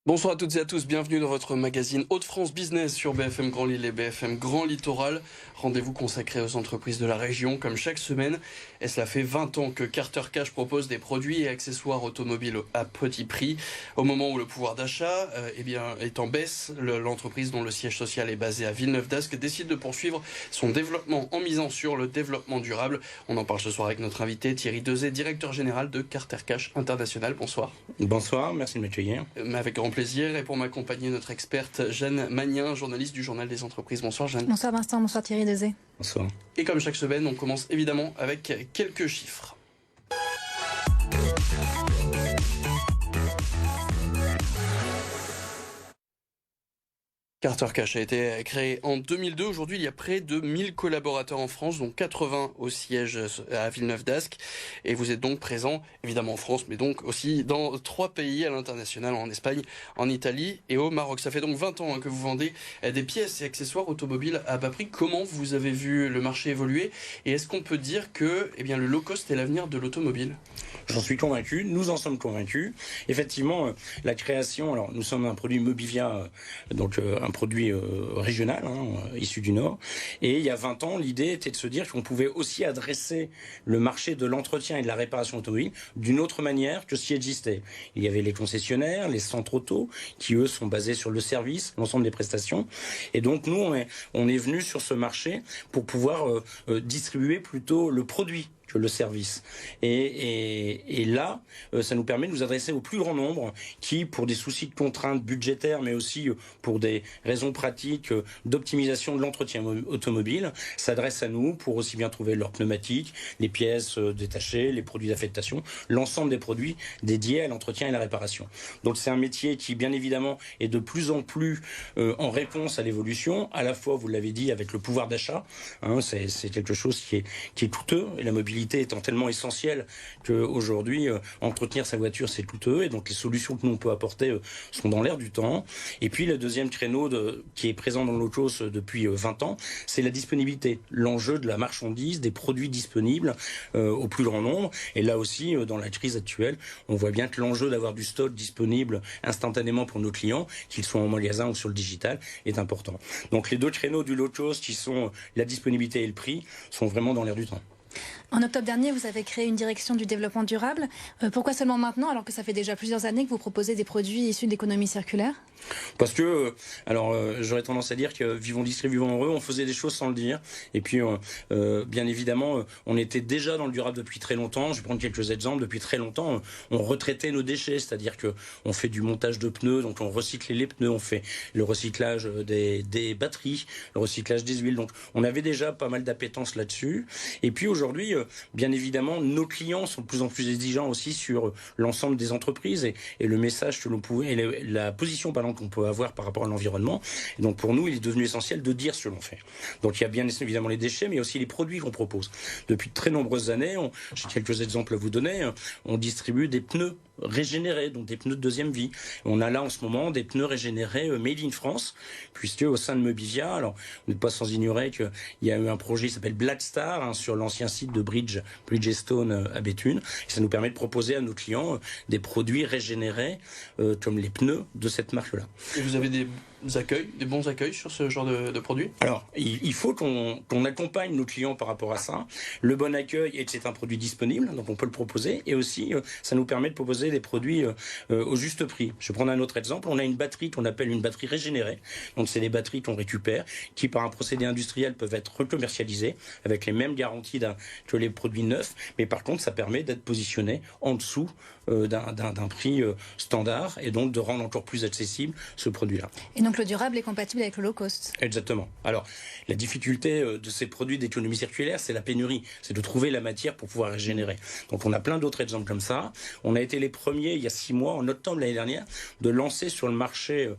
Bonsoir à toutes et à tous, bienvenue dans votre magazine Hauts-de-France Business sur BFM Grand Lille et BFM Grand Littoral. Rendez-vous consacré aux entreprises de la région comme chaque semaine. Et cela fait 20 ans que Carter Cash propose des produits et accessoires automobiles à petit prix. Au moment où le pouvoir d'achat est en baisse, l'entreprise dont le siège social est basé à Villeneuve-d'Ascq décide de poursuivre son développement en misant sur le développement durable. On en parle ce soir avec notre invité Thierry Dezet, directeur général de Carter Cash International. Bonsoir. Bonsoir, merci de m'accueillir. Avec grand plaisir. Et pour m'accompagner, notre experte Jeanne Magnin, journaliste du Journal des Entreprises. Bonsoir Jeanne. Bonsoir Vincent, bonsoir Thierry Dezet. Bonsoir. Et comme chaque semaine, on commence évidemment avec quelques chiffres. Carter Cash a été créé en 2002. Aujourd'hui, il y a près de 1000 collaborateurs en France, dont 80 au siège à Villeneuve-d'Ascq. Et vous êtes donc présent, évidemment en France, mais donc aussi dans 3 pays à l'international, en Espagne, en Italie et au Maroc. Ça fait donc 20 ans que vous vendez des pièces et accessoires automobiles à bas prix. Comment vous avez vu le marché évoluer? Et est-ce qu'on peut dire que le low cost est l'avenir de l'automobile? J'en suis convaincu, nous en sommes convaincus. Effectivement, la création, alors nous sommes un produit Mobivia, donc un produit régional, issu du Nord. Et il y a 20 ans, l'idée était de se dire qu'on pouvait aussi adresser le marché de l'entretien et de la réparation automobile d'une autre manière que ce qui existait. Il y avait les concessionnaires, les centres auto, qui eux sont basés sur le service, l'ensemble des prestations. Et donc nous, on est venu sur ce marché pour pouvoir distribuer plutôt le produit que le service. Et là, ça nous permet de nous adresser au plus grand nombre qui, pour des soucis de contraintes budgétaires, mais aussi pour des raisons pratiques d'optimisation de l'entretien automobile, s'adressent à nous pour aussi bien trouver leurs pneumatiques, les pièces détachées, les produits d'affectation, l'ensemble des produits dédiés à l'entretien et la réparation. Donc c'est un métier qui, bien évidemment, est de plus en plus en réponse à l'évolution, à la fois, vous l'avez dit, avec le pouvoir d'achat, c'est quelque chose qui est coûteux, et la mobilité étant tellement essentielle qu'aujourd'hui, entretenir sa voiture, c'est coûteux. Et donc, les solutions que nous, on peut apporter sont dans l'air du temps. Et puis, le deuxième créneau qui est présent dans le low-cost depuis 20 ans, c'est la disponibilité. L'enjeu de la marchandise, des produits disponibles au plus grand nombre. Et là aussi, dans la crise actuelle, on voit bien que l'enjeu d'avoir du stock disponible instantanément pour nos clients, qu'ils soient en magasin ou sur le digital, est important. Donc, les deux créneaux du low-cost, qui sont la disponibilité et le prix, sont vraiment dans l'air du temps. En octobre dernier, vous avez créé une direction du développement durable. Pourquoi seulement maintenant, alors que ça fait déjà plusieurs années que vous proposez des produits issus d'économie circulaire? Parce que, j'aurais tendance à dire que vivons discrets, vivons heureux, on faisait des choses sans le dire. Et puis, bien évidemment, on était déjà dans le durable depuis très longtemps. Je vais prendre quelques exemples. Depuis très longtemps, on retraitait nos déchets, c'est-à-dire que on fait du montage de pneus, donc on recycle les pneus, on fait le recyclage des batteries, le recyclage des huiles. Donc, on avait déjà pas mal d'appétence là-dessus. Et puis aujourd'hui, bien évidemment, nos clients sont de plus en plus exigeants aussi sur l'ensemble des entreprises et le message que l'on pouvait, et la position qu'on peut avoir par rapport à l'environnement. Et donc pour nous, il est devenu essentiel de dire ce que l'on fait. Donc il y a bien évidemment les déchets, mais aussi les produits qu'on propose. Depuis de très nombreuses années, j'ai quelques exemples à vous donner, on distribue des pneus régénérés, donc des pneus de deuxième vie. On a là en ce moment des pneus régénérés made in France, puisque au sein de Mobivia, alors vous n'êtes pas sans ignorer qu'il y a eu un projet qui s'appelle Black Star sur l'ancien site de Bridgestone à Béthune, et ça nous permet de proposer à nos clients des produits régénérés comme les pneus de cette marque-là. Et vous avez des bons accueils sur ce genre de produits? Alors, il faut qu'on accompagne nos clients par rapport à ça. Le bon accueil est que c'est un produit disponible, donc on peut le proposer, et aussi ça nous permet de proposer des produits au juste prix. Je vais prendre un autre exemple. On a une batterie qu'on appelle une batterie régénérée. Donc c'est des batteries qu'on récupère, qui par un procédé industriel peuvent être recommercialisées avec les mêmes garanties que les produits neufs, mais par contre ça permet d'être positionné en dessous d'un prix standard, et donc de rendre encore plus accessible ce produit-là. Et donc le durable est compatible avec le low cost. Exactement. Alors, la difficulté de ces produits d'économie circulaire, c'est la pénurie. C'est de trouver la matière pour pouvoir régénérer. Donc on a plein d'autres exemples comme ça. On a été les premiers, il y a 6 mois, en octobre l'année dernière, de lancer sur le marché,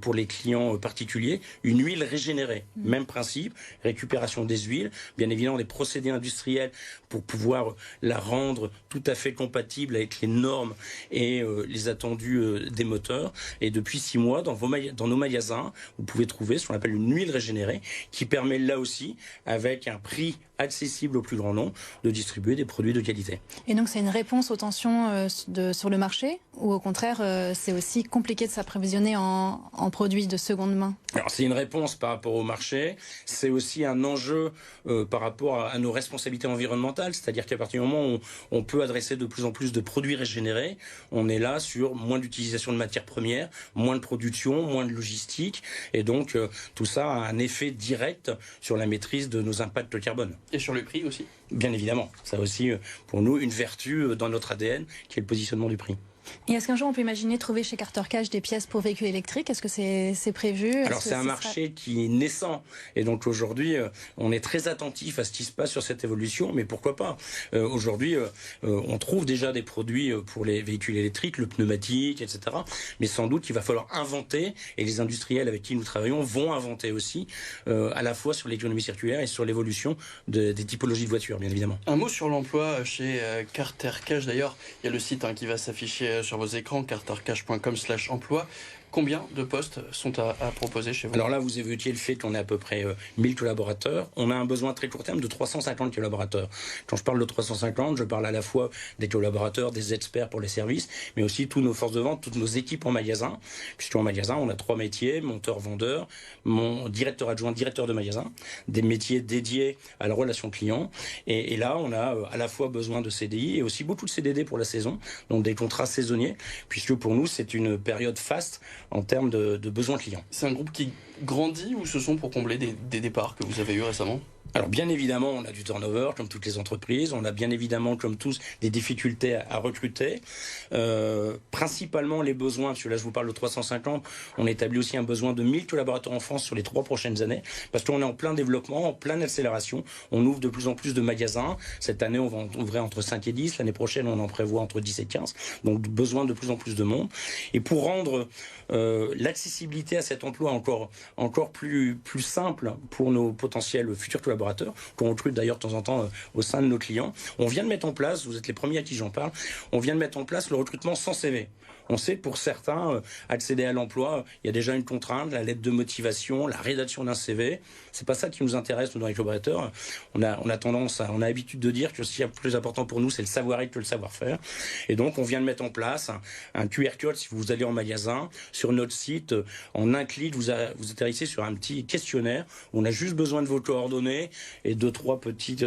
pour les clients particuliers, une huile régénérée. Même principe, récupération des huiles, bien évidemment des procédés industriels pour pouvoir la rendre tout à fait compatible avec les normes et les attendus des moteurs. Et depuis 6 mois, dans nos magasins, vous pouvez trouver ce qu'on appelle une huile régénérée, qui permet là aussi, avec un prix accessible au plus grand nombre, de distribuer des produits de qualité. Et donc c'est une réponse aux tensions sur le marché, ou au contraire c'est aussi compliqué de s'approvisionner en produits de seconde main? Alors c'est une réponse par rapport au marché, c'est aussi un enjeu par rapport à nos responsabilités environnementales, c'est-à-dire qu'à partir du moment où on peut adresser de plus en plus de produits régénérés, on est là sur moins d'utilisation de matières premières, moins de production, moins de logistique, et donc tout ça a un effet direct sur la maîtrise de nos impacts carbone. Et sur le prix aussi? Bien évidemment, ça aussi pour nous une vertu dans notre ADN qui est le positionnement du prix. Et est-ce qu'un jour on peut imaginer trouver chez Carter Cash des pièces pour véhicules électriques? Est-ce que c'est prévu? Alors c'est un marché qui est naissant et donc aujourd'hui on est très attentif à ce qui se passe sur cette évolution, mais pourquoi pas. Aujourd'hui on trouve déjà des produits pour les véhicules électriques, le pneumatique, etc. Mais sans doute qu'il va falloir inventer, et les industriels avec qui nous travaillons vont inventer aussi à la fois sur l'économie circulaire et sur l'évolution des typologies de voitures, bien évidemment. Un mot sur l'emploi chez Carter Cash. D'ailleurs, il y a le site qui va s'afficher sur vos écrans, cartercash.com/emploi. Combien de postes sont à proposer chez vous? Alors là, vous évoquiez le fait qu'on a à peu près 1000 collaborateurs. On a un besoin très court terme de 350 collaborateurs. Quand je parle de 350, je parle à la fois des collaborateurs, des experts pour les services, mais aussi tous nos forces de vente, toutes nos équipes en magasin. Puisqu'en magasin, on a 3 métiers, monteur, vendeur, mon directeur adjoint, directeur de magasin, des métiers dédiés à la relation client. Et là, on a à la fois besoin de CDI et aussi beaucoup de CDD pour la saison, donc des contrats saisonniers, puisque pour nous, c'est une période faste en termes de besoins clients. C'est un groupe qui grandit ou ce sont pour combler des départs que vous avez eu récemment? Alors bien évidemment, on a du turnover comme toutes les entreprises, on a bien évidemment comme tous des difficultés à recruter. Principalement les besoins, parce que là je vous parle de 350, on établit aussi un besoin de 1000 collaborateurs en France sur les 3 prochaines années, parce qu'on est en plein développement, en pleine accélération, on ouvre de plus en plus de magasins, cette année on va en ouvrir entre 5 et 10, l'année prochaine on en prévoit entre 10 et 15, donc besoin de plus en plus de monde. Et pour rendre l'accessibilité à cet emploi encore plus simple pour nos potentiels futurs collaborateurs, qu'on recrute d'ailleurs de temps en temps au sein de nos clients. On vient de mettre en place, vous êtes les premiers à qui j'en parle, on vient de mettre en place le recrutement sans CV. On sait pour certains, accéder à l'emploi, il y a déjà une contrainte, la lettre de motivation, la rédaction d'un CV. C'est pas ça qui nous intéresse, nous, dans les collaborateurs. On a l'habitude de dire que ce qui est le plus important pour nous, c'est le savoir-être que le savoir-faire. Et donc, on vient de mettre en place un QR code si vous allez en magasin. Sur notre site, en un clic, vous atterrissez sur un petit questionnaire. On a juste besoin de vos coordonnées et 2-3 petites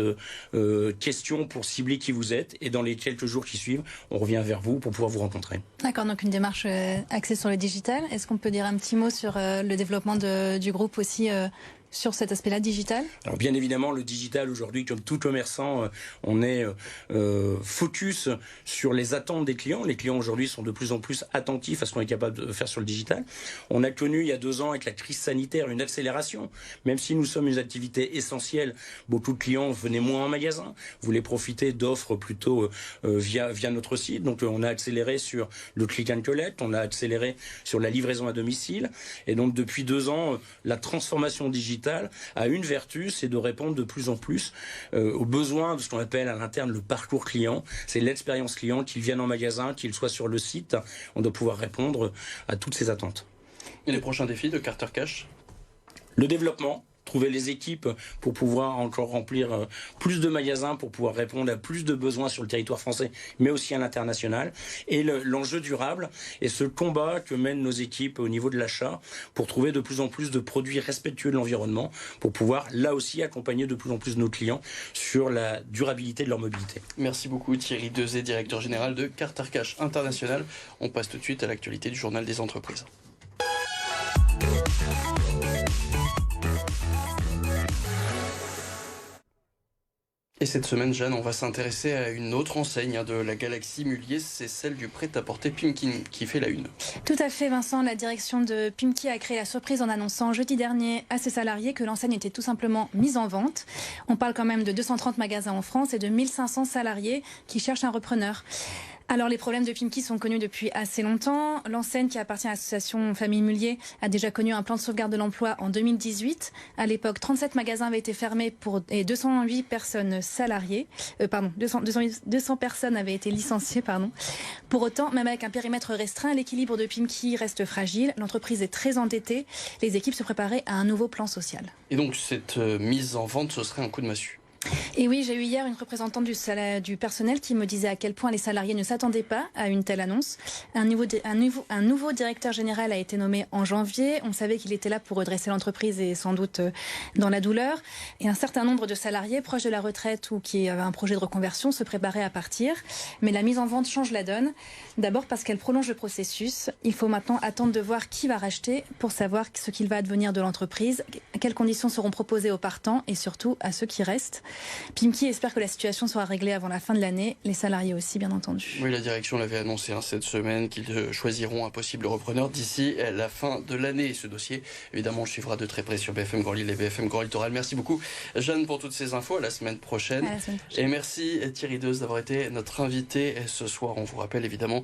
questions pour cibler qui vous êtes. Et dans les quelques jours qui suivent, on revient vers vous pour pouvoir vous rencontrer. D'accord, donc une démarche axée sur le digital. Est-ce qu'on peut dire un petit mot sur le développement du groupe aussi sur cet aspect-là digital? Alors bien évidemment, le digital aujourd'hui, comme tout commerçant, on est focus sur les attentes des clients. Les clients aujourd'hui sont de plus en plus attentifs à ce qu'on est capable de faire sur le digital. On a connu il y a 2 ans avec la crise sanitaire une accélération. Même si nous sommes une activité essentielle, beaucoup de clients venaient moins en magasin, voulaient profiter d'offres plutôt via notre site. Donc on a accéléré sur le click and collect, on a accéléré sur la livraison à domicile. Et donc depuis 2 ans, la transformation digitale a une vertu, c'est de répondre de plus en plus aux besoins de ce qu'on appelle à l'interne le parcours client. C'est l'expérience client, qu'il vienne en magasin, qu'il soit sur le site. On doit pouvoir répondre à toutes ces attentes. Et les prochains défis de Carter Cash? Le développement. Trouver les équipes pour pouvoir encore remplir plus de magasins, pour pouvoir répondre à plus de besoins sur le territoire français, mais aussi à l'international. Et l'enjeu durable et ce combat que mènent nos équipes au niveau de l'achat pour trouver de plus en plus de produits respectueux de l'environnement, pour pouvoir là aussi accompagner de plus en plus nos clients sur la durabilité de leur mobilité. Merci beaucoup Thierry Dezé, directeur général de Carter Cash International. On passe tout de suite à l'actualité du journal des entreprises. Et cette semaine, Jeanne, on va s'intéresser à une autre enseigne de la galaxie Mulliez, c'est celle du prêt-à-porter Pimkin qui fait la une. Tout à fait, Vincent. La direction de Pimki a créé la surprise en annonçant jeudi dernier à ses salariés que l'enseigne était tout simplement mise en vente. On parle quand même de 230 magasins en France et de 1500 salariés qui cherchent un repreneur. Alors les problèmes de Pimki sont connus depuis assez longtemps. L'enseigne qui appartient à l'association Famille Mulliez a déjà connu un plan de sauvegarde de l'emploi en 2018. À l'époque, 37 magasins avaient été fermés et 208 personnes salariées. 200 personnes avaient été licenciées. Pour autant, même avec un périmètre restreint, l'équilibre de Pimki reste fragile. L'entreprise est très endettée. Les équipes se préparaient à un nouveau plan social. Et donc cette mise en vente, ce serait un coup de massue? Et oui, j'ai eu hier une représentante du personnel qui me disait à quel point les salariés ne s'attendaient pas à une telle annonce. Un nouveau directeur général a été nommé en janvier. On savait qu'il était là pour redresser l'entreprise et sans doute dans la douleur. Et un certain nombre de salariés proches de la retraite ou qui avaient un projet de reconversion se préparaient à partir. Mais la mise en vente change la donne. D'abord parce qu'elle prolonge le processus. Il faut maintenant attendre de voir qui va racheter pour savoir ce qu'il va advenir de l'entreprise, quelles conditions seront proposées aux partants et surtout à ceux qui restent. Pimkie espère que la situation sera réglée avant la fin de l'année, les salariés aussi bien entendu. Oui, la direction l'avait annoncé cette semaine qu'ils choisiront un possible repreneur d'ici la fin de l'année. Ce dossier, évidemment, on le suivra de très près sur BFM Grand Lille et BFM Grand Littoral. Merci beaucoup Jeanne pour toutes ces infos, à la semaine prochaine. Et merci Thierry Deus d'avoir été notre invité ce soir. On vous rappelle évidemment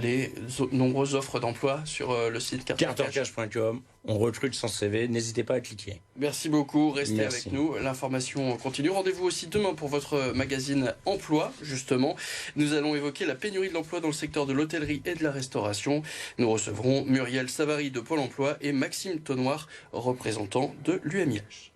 les nombreuses offres d'emploi sur le site cartercash.com. On recrute sans CV, n'hésitez pas à cliquer. Merci beaucoup, restez avec nous, l'information continue. Rendez-vous aussi demain pour votre magazine Emploi, justement. Nous allons évoquer la pénurie de l'emploi dans le secteur de l'hôtellerie et de la restauration. Nous recevrons Muriel Savary de Pôle emploi et Maxime Tonnoir, représentant de l'UMIH.